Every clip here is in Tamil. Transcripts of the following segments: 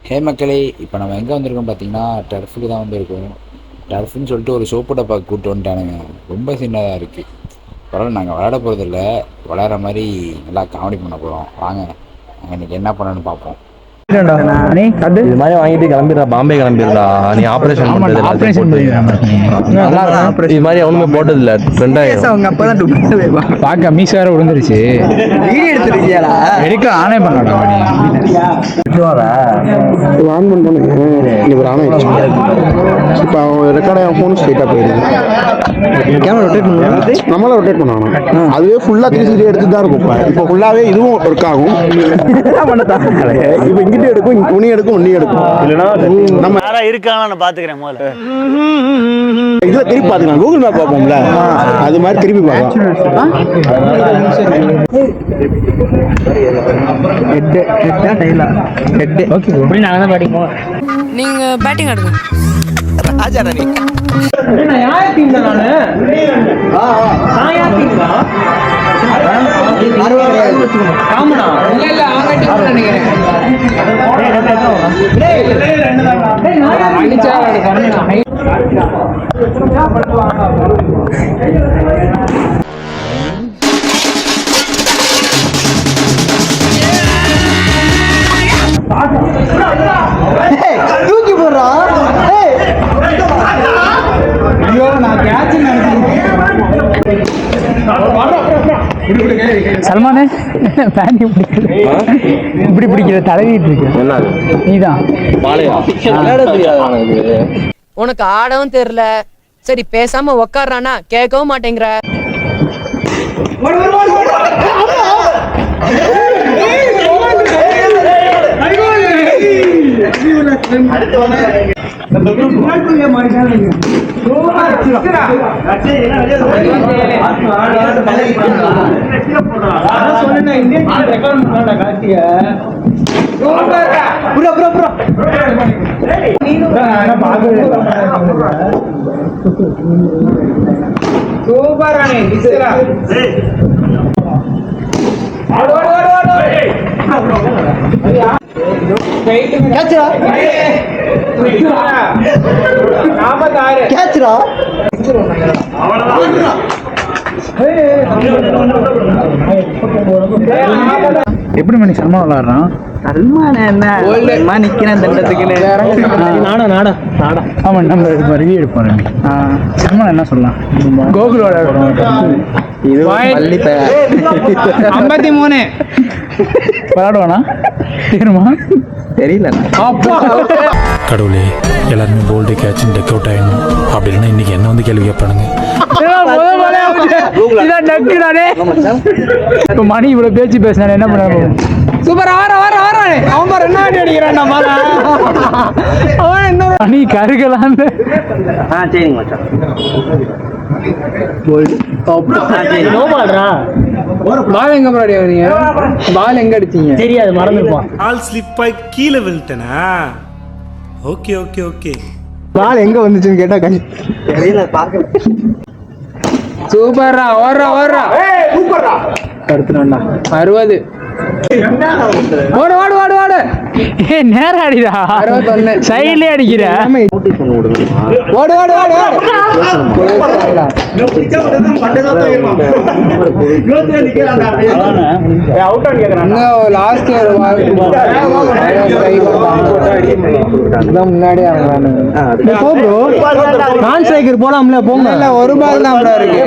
ஹே மக்களே, இப்போ நம்ம எங்கே வந்திருக்கோம் பார்த்தீங்கன்னா டர்ஃபுக்கு தான் வந்திருக்கோம். டர்ஃப்னு சொல்லிட்டு ஒரு சோப்பு டப்பா கூப்பிட்டு வந்துட்டானுங்க. ரொம்ப சின்னதாக இருக்குது. பரவாயில்ல, நாங்கள் விளையாட போகிறதில்ல, விளையாடுற மாதிரி நல்லா காமெடி பண்ண போகிறோம். வாங்க நாங்கள் இன்றைக்கி என்ன பண்ணணும்னு பார்ப்போம். இது மாதிரி வாங்கிட்டு கிளம்பிடுறா, பாம்பே கிளம்பிடுறா. நீ ஆப்ரேஷன் பண்றது இது மாதிரி அவனுமே போட்டது இல்ல. அவங்க அப்பதான் பாக்க மீச வேற விழுந்துருச்சு. வீடியோ எடுத்துருக்கியாடா? எடுக்க ஆனே பண்ணடா இப்போ அவன் ரெக்கார்ட் ஆகும் ஃபோன் ஸ்ட்ரைட்டாக போயிடுது. கேமரா ரொட்டேட் பண்ணுவாங்க, நம்மளாம் ரொட்டேட் பண்ணுவாங்க. அதுவே ஃபுல்லாக 360 எடுத்து தான் இருக்கும். இப்போ ஃபுல்லாகவே இதுவும் ஒர்க் ஆகும். இப்போ இங்கிட்ட எடுக்கும், உனி எடுக்கும், ஒன்னி எடுக்கும். இல்லைன்னா நம்ம யாராக இருக்கான்னு நான் பார்த்துக்கிறேன். முதல்ல இதில் திருப்பி பார்த்துக்கலாம். கூகுள் மேப் பார்ப்போம்ல, அது மாதிரி திருப்பி பார்க்கலாம். நீங்க பேட்டிங் ஆடுங்க. ராஜா ராணி தூக்கி போடுறா. சல்மானே இப்படி பிடிக்கிற தடவிட்டு இருக்கு. நீதான் உனக்கு ஆடவும் தெரியல, சரி பேசாம உக்காடுறானா கேட்கவும் மாட்டேங்கிற. எப்படி மணி சல்மான் விளாடுறான்? சல்மான் என்ன நிக்கிறேன் தண்டத்துக்கு. ஆமா, நம்ம ரிவ்யூ எடுப்போம். சல்மான் என்ன சொல்லலாம்? கோகுல் விளையாடுறோம். இது 53 விளையாடுவானா தெரியுமா? தெரியல. கடவுளே, எல்லாருமே போல்டு கேட்ச் டெக் அவுட் ஆயிடணும். அப்படி இல்லைன்னா இன்னைக்கு என்ன வந்து கேள்வி கேட்பானுங்க. இப்ப மணி இவ்வளவு பேச்சு பேசினா என்ன பண்ண? சூப்பர் அவன் பாரு என்ன அடிக்கிறான். அவன் என்ன மணி கருகலாம். சரிங்க மச்சான். பால் எங்க போறீங்க? பால் எங்க அடிச்சீங்க? தெரியாது, மறந்துருப்பான். ஆல் ஸ்லிப் ஆகி கீழே விழுட்டனா. Okay okay okay. பால் எங்க வந்துச்சுன்னு கேட்டா தெரியல, பார்க்கல. சூப்பர்ரா, ஓடுறா கருத்துனா 60. ஓடு நேரம் அடிடா. 61 சைட்லயே அடிக்கிற. ஓடு லாஸ்ட் முன்னாடி போலாம்ல. போங்க, ஒரு பால் தான் இருக்கு.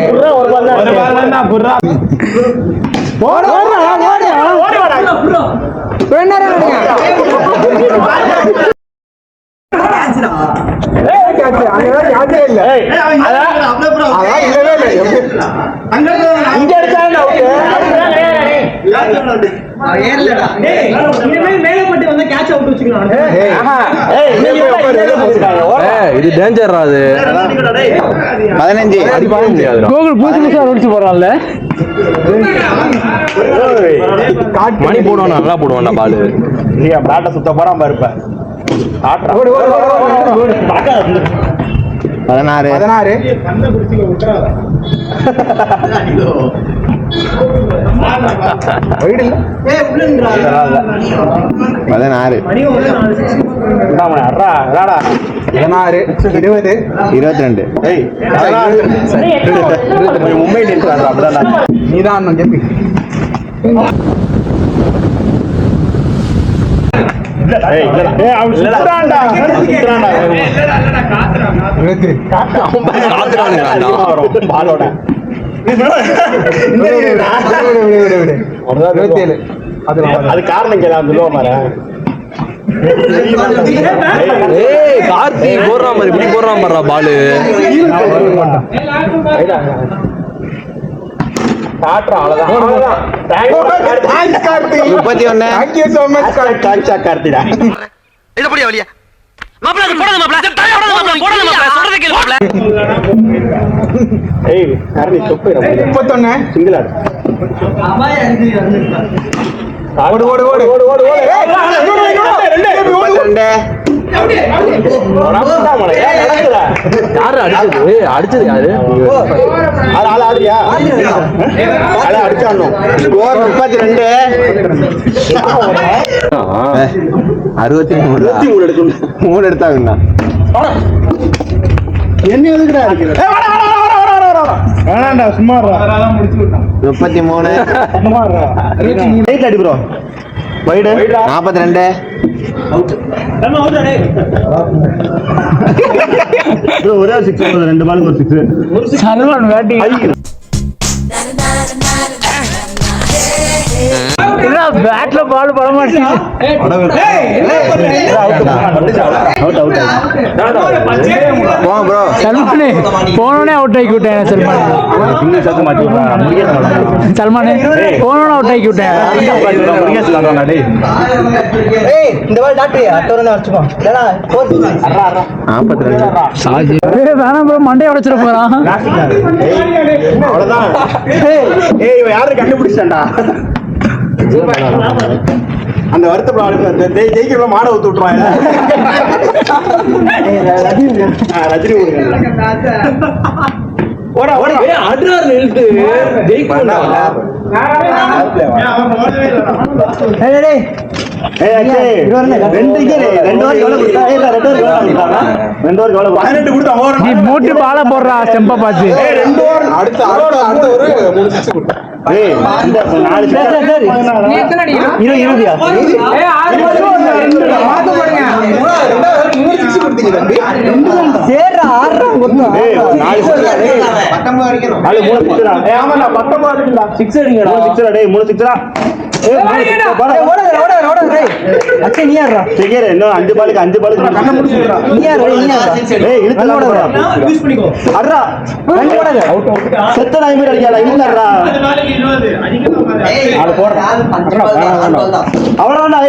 இது டேஞ்சர். அது 15 கோகுல் புதுசா ரோட்ஸ் போறான்ல. மணி போடுவான், நல்லா போடுவான்டா பாலு. பேட்டை சுத்த போறான் பாருப்ப. 16 பதினாறு 22 மும்பை நீதான் கேப்பி அது காரணம் கார்த்தி போடுறான் மாதிரி இப்படி போடுறான் பாரு பாலு. 31 அடிச்சது யாரு? 63 எடுத்தாங்கண்ணா. என்ன எதுக்குடா வேணாண்டா சும்மா 33 அடி ப்ரோ வைடு 42 ஒரே 6 2 பாலுக்கு ஒரு 6 சல்மான் பேட்டிங் பேட்ல பால் பட மாட்டேங்குது. சல்மானே போனோடனே அவுட் ஆக்கி விட்டேன். சல்மானே போனோடனே அவுட் ஆக்கி விட்டேன். வேணாம் ப்ரோ மண்டையை உடைச்சிட போறான். யாரு கண்டுபிடிச்சாண்டா அந்த வருத்தப்பட ஜெயிக்கிற மாட ஊத்து விட்டுருவாங்க. ரஜினி மூட்டு பால போடுறா செம்ப பாத்து. இன்னும் 5 பாலுக்கு 5 பாலுக்கு செத்த நாய் மாதிரி அடிக்காடா இல்லடா அவ்வளவுதான்.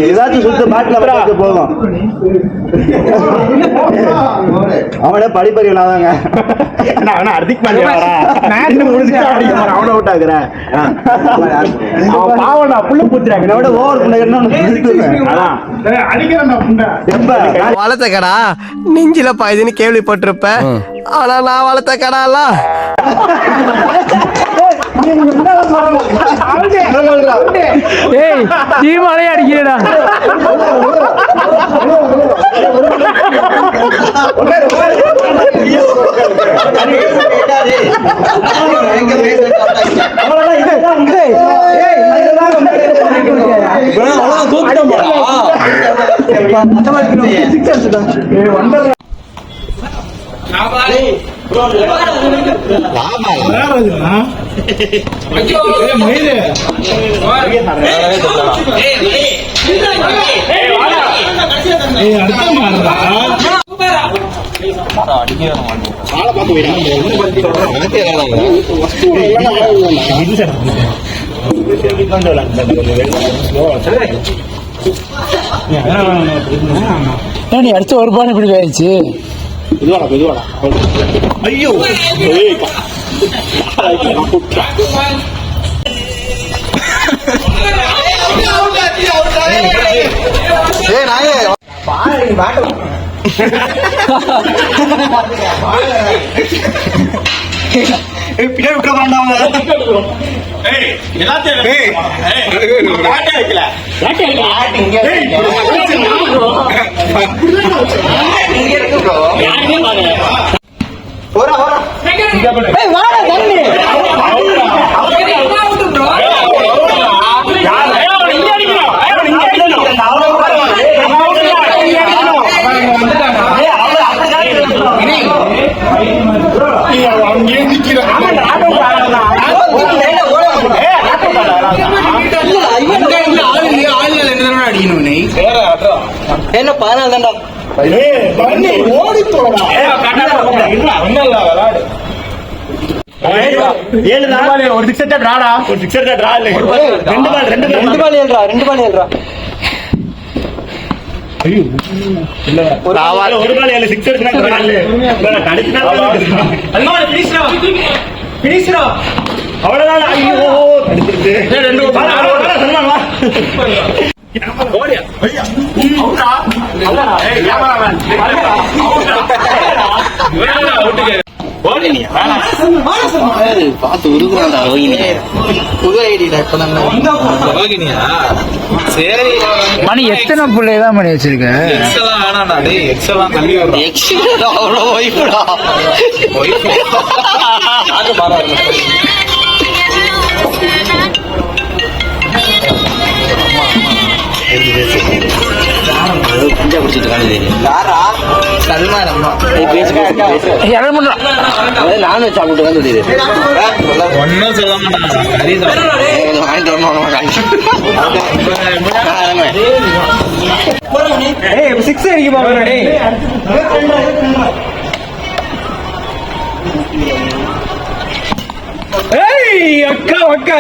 ஏதாச்சும் சுத்த பாட்டில் போதும். அவனே படிப்பறிவில்லாதாங்க அவனை விட்டாக்குறேன். பாவனா புள்ள பூத்துறாங்க வளர்த்த கடா நெஞ்சில பாயுதுன்னு கேள்விப்பட்டிருப்ப. ஆனா நான் வளர்த்த கடால மழை அடிக்கிறடா. நீ அடுத்து ஒரு பால் இப்படி ஆயிடுச்சு. ஐயோ நாயே என்ன 14 தான்டா ஒரு சிக்ஸர் டிராடா ஒரு சிக்ஸர் டிரா இல்ல ரெண்டு பால் ஏழ்றா ஒரு பால் ஏழு சிக்ஸர் டிரா இல்ல கடிச்சா அவ்வளவுதான். ஐயோ கடிச்சிருச்சு ரெண்டு பார்த்து உருகுறான்டா ரோகிணியா புது ஐடியா ரோகிணியா சரி மணி எத்தனை பிள்ளை தான் மணி வச்சிருக்க? அவ்வளோ ஒய்ஃபுடா குஞ்சா குடிச்சிட்டு காணுது சல்மான் அம்மா நானும் சாப்பிட்டு வந்து ஒன்னும் சொல்ல மாட்டான் வாங்கிட்டு வரணும் சிக்ஸ் அடிக்க பாரு. அக்கா அக்கா